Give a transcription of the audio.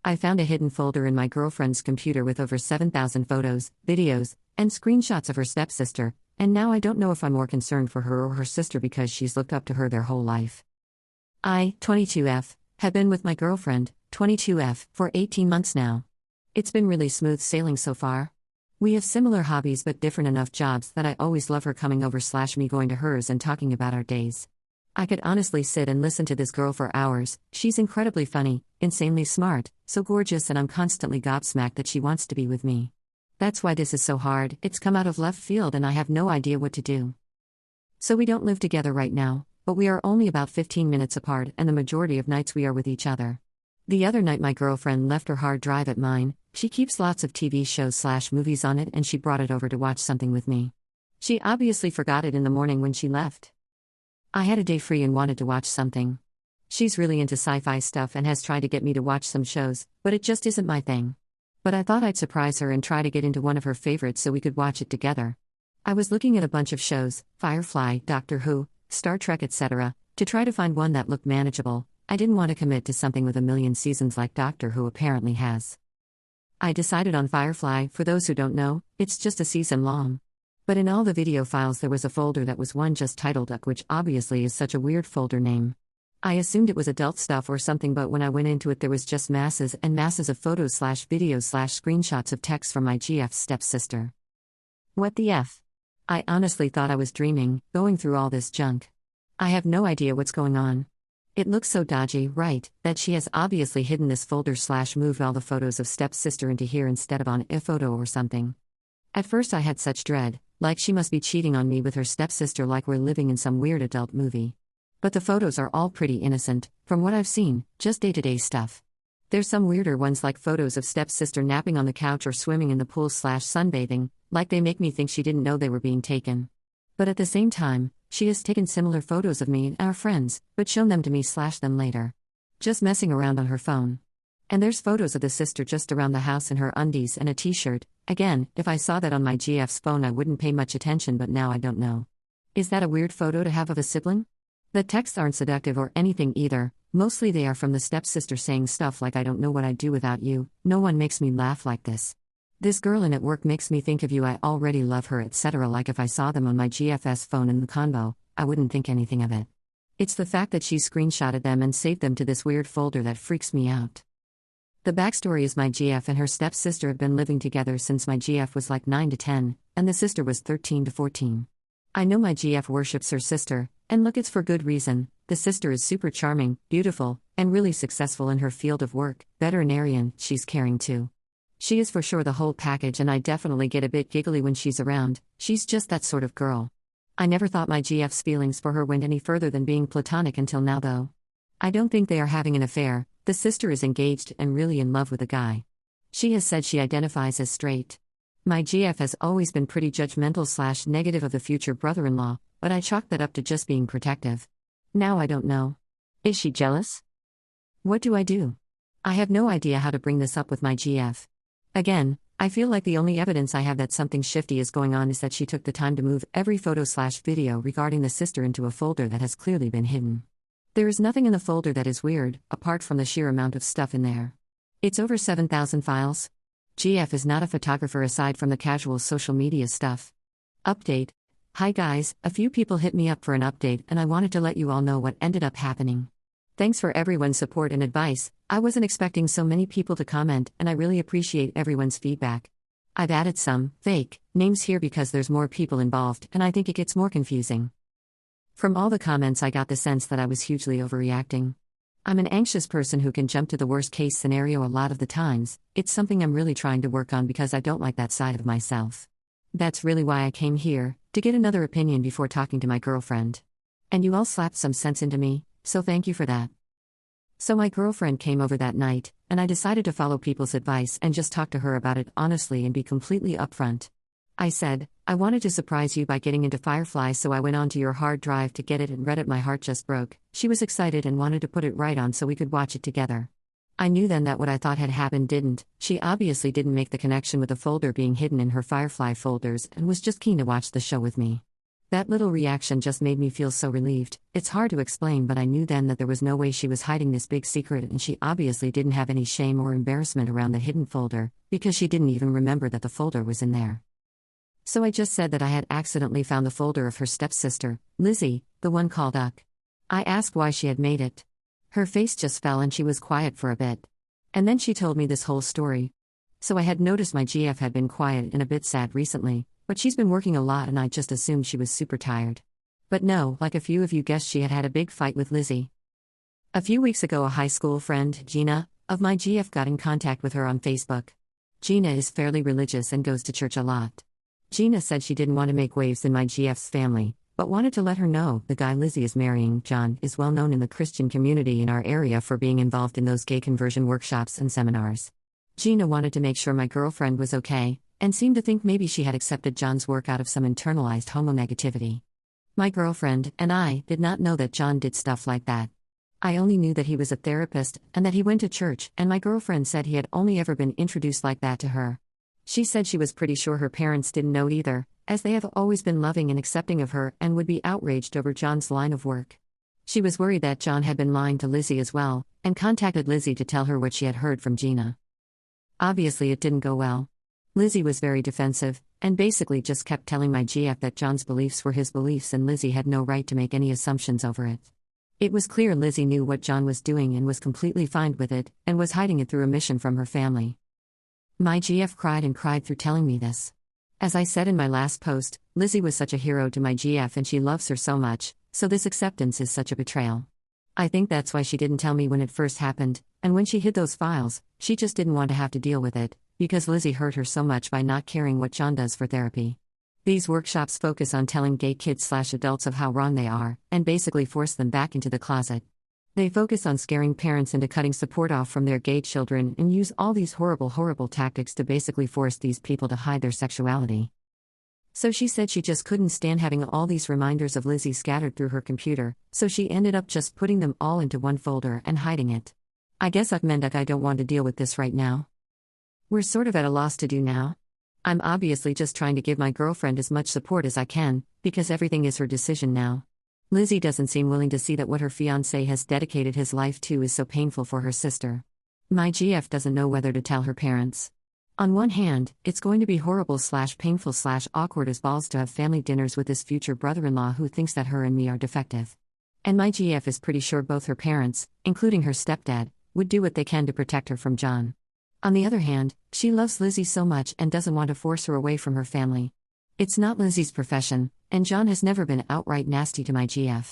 I found a hidden folder in my girlfriend's computer with over 7,000 photos, videos, and screenshots of her stepsister, and now I don't know if I'm more concerned for her or her sister because she's looked up to her their whole life. I, 22F, have been with my girlfriend, 22F, for 18 months now. It's been really smooth sailing so far. We have similar hobbies but different enough jobs that I always love her coming over / me going to hers and talking about our days. I could honestly sit and listen to this girl for hours. She's incredibly funny, insanely smart, so gorgeous, and I'm constantly gobsmacked that she wants to be with me. That's why this is so hard. It's come out of left field and I have no idea what to do. So we don't live together right now, but we are only about 15 minutes apart and the majority of nights we are with each other. The other night my girlfriend left her hard drive at mine. She keeps lots of TV shows / movies on it and she brought it over to watch something with me. She obviously forgot it in the morning when she left. I had a day free and wanted to watch something. She's really into sci-fi stuff and has tried to get me to watch some shows, but it just isn't my thing. But I thought I'd surprise her and try to get into one of her favorites so we could watch it together. I was looking at a bunch of shows, Firefly, Doctor Who, Star Trek, etc., to try to find one that looked manageable. I didn't want to commit to something with a million seasons like Doctor Who apparently has. I decided on Firefly. For those who don't know, it's just a season long. But in all the video files there was a folder that was one just titled Duck, which obviously is such a weird folder name. I assumed it was adult stuff or something, but when I went into it there was just masses and masses of photos / videos / screenshots of texts from my GF's stepsister. What the F? I honestly thought I was dreaming, going through all this junk. I have no idea what's going on. It looks so dodgy, right, that she has obviously hidden this folder / moved all the photos of stepsister into here instead of on a photo or something. At first I had such dread, like she must be cheating on me with her stepsister like we're living in some weird adult movie. But the photos are all pretty innocent, from what I've seen, just day-to-day stuff. There's some weirder ones like photos of stepsister napping on the couch or swimming in the pool / sunbathing, like they make me think she didn't know they were being taken. But at the same time, she has taken similar photos of me and our friends, but shown them to me / them later. Just messing around on her phone. And there's photos of the sister just around the house in her undies and a t-shirt. Again, if I saw that on my GF's phone I wouldn't pay much attention, but now I don't know. Is that a weird photo to have of a sibling? The texts aren't seductive or anything either, mostly they are from the stepsister saying stuff like I don't know what I'd do without you, no one makes me laugh like this. This girl in at work makes me think of you, I already love her, etc. Like if I saw them on my GF's phone in the convo, I wouldn't think anything of it. It's the fact that she screenshotted them and saved them to this weird folder that freaks me out. The backstory is my GF and her stepsister have been living together since my GF was like 9 to 10, and the sister was 13 to 14. I know my GF worships her sister, and look, it's for good reason. The sister is super charming, beautiful, and really successful in her field of work, veterinarian. She's caring too. She is for sure the whole package, and I definitely get a bit giggly when she's around. She's just that sort of girl. I never thought my GF's feelings for her went any further than being platonic until now though. I don't think they are having an affair. The sister is engaged and really in love with a guy. She has said she identifies as straight. My GF has always been pretty judgmental / negative of the future brother-in-law, but I chalked that up to just being protective. Now I don't know. Is she jealous? What do I do? I have no idea how to bring this up with my GF. Again, I feel like the only evidence I have that something shifty is going on is that she took the time to move every photo / video regarding the sister into a folder that has clearly been hidden. There is nothing in the folder that is weird, apart from the sheer amount of stuff in there. It's over 7,000 files. GF is not a photographer aside from the casual social media stuff. Update. Hi guys, a few people hit me up for an update and I wanted to let you all know what ended up happening. Thanks for everyone's support and advice. I wasn't expecting so many people to comment and I really appreciate everyone's feedback. I've added some fake names here because there's more people involved and I think it gets more confusing. From all the comments I got the sense that I was hugely overreacting. I'm an anxious person who can jump to the worst case scenario a lot of the times. It's something I'm really trying to work on because I don't like that side of myself. That's really why I came here, to get another opinion before talking to my girlfriend. And you all slapped some sense into me, so thank you for that. So my girlfriend came over that night, and I decided to follow people's advice and just talk to her about it honestly and be completely upfront. I said, I wanted to surprise you by getting into Firefly, so I went onto your hard drive to get it and read it. My heart just broke. She was excited and wanted to put it right on so we could watch it together. I knew then that what I thought had happened didn't. She obviously didn't make the connection with the folder being hidden in her Firefly folders and was just keen to watch the show with me. That little reaction just made me feel so relieved. It's hard to explain, but I knew then that there was no way she was hiding this big secret, and she obviously didn't have any shame or embarrassment around the hidden folder, because she didn't even remember that the folder was in there. So I just said that I had accidentally found the folder of her stepsister, Lizzie, the one called Uck. I asked why she had made it. Her face just fell and she was quiet for a bit. And then she told me this whole story. So I had noticed my GF had been quiet and a bit sad recently, but she's been working a lot and I just assumed she was super tired. But no, like a few of you guessed, she had a big fight with Lizzie. A few weeks ago, a high school friend, Gina, of my GF got in contact with her on Facebook. Gina is fairly religious and goes to church a lot. Gina said she didn't want to make waves in my GF's family, but wanted to let her know the guy Lizzie is marrying, John, is well known in the Christian community in our area for being involved in those gay conversion workshops and seminars. Gina wanted to make sure my girlfriend was okay, and seemed to think maybe she had accepted John's work out of some internalized homonegativity. My girlfriend and I did not know that John did stuff like that. I only knew that he was a therapist and that he went to church, and my girlfriend said he had only ever been introduced like that to her. She said she was pretty sure her parents didn't know either, as they have always been loving and accepting of her and would be outraged over John's line of work. She was worried that John had been lying to Lizzie as well, and contacted Lizzie to tell her what she had heard from Gina. Obviously, it didn't go well. Lizzie was very defensive, and basically just kept telling my GF that John's beliefs were his beliefs and Lizzie had no right to make any assumptions over it. It was clear Lizzie knew what John was doing and was completely fine with it, and was hiding it through omission from her family. My GF cried and cried through telling me this. As I said in my last post, Lizzie was such a hero to my GF and she loves her so much, so this acceptance is such a betrayal. I think that's why she didn't tell me when it first happened, and when she hid those files, she just didn't want to have to deal with it, because Lizzie hurt her so much by not caring what John does for therapy. These workshops focus on telling gay kids/adults of how wrong they are, and basically force them back into the closet. They focus on scaring parents into cutting support off from their gay children and use all these horrible tactics to basically force these people to hide their sexuality. So she said she just couldn't stand having all these reminders of Lizzie scattered through her computer, so she ended up just putting them all into one folder and hiding it. I guess I've meant that I don't want to deal with this right now. We're sort of at a loss to do now. I'm obviously just trying to give my girlfriend as much support as I can, because everything is her decision now. Lizzie doesn't seem willing to see that what her fiancé has dedicated his life to is so painful for her sister. My GF doesn't know whether to tell her parents. On one hand, it's going to be horrible/painful/awkward as balls to have family dinners with this future brother-in-law who thinks that her and me are defective. And my GF is pretty sure both her parents, including her stepdad, would do what they can to protect her from John. On the other hand, she loves Lizzie so much and doesn't want to force her away from her family. It's not Lizzie's profession, and John has never been outright nasty to my GF.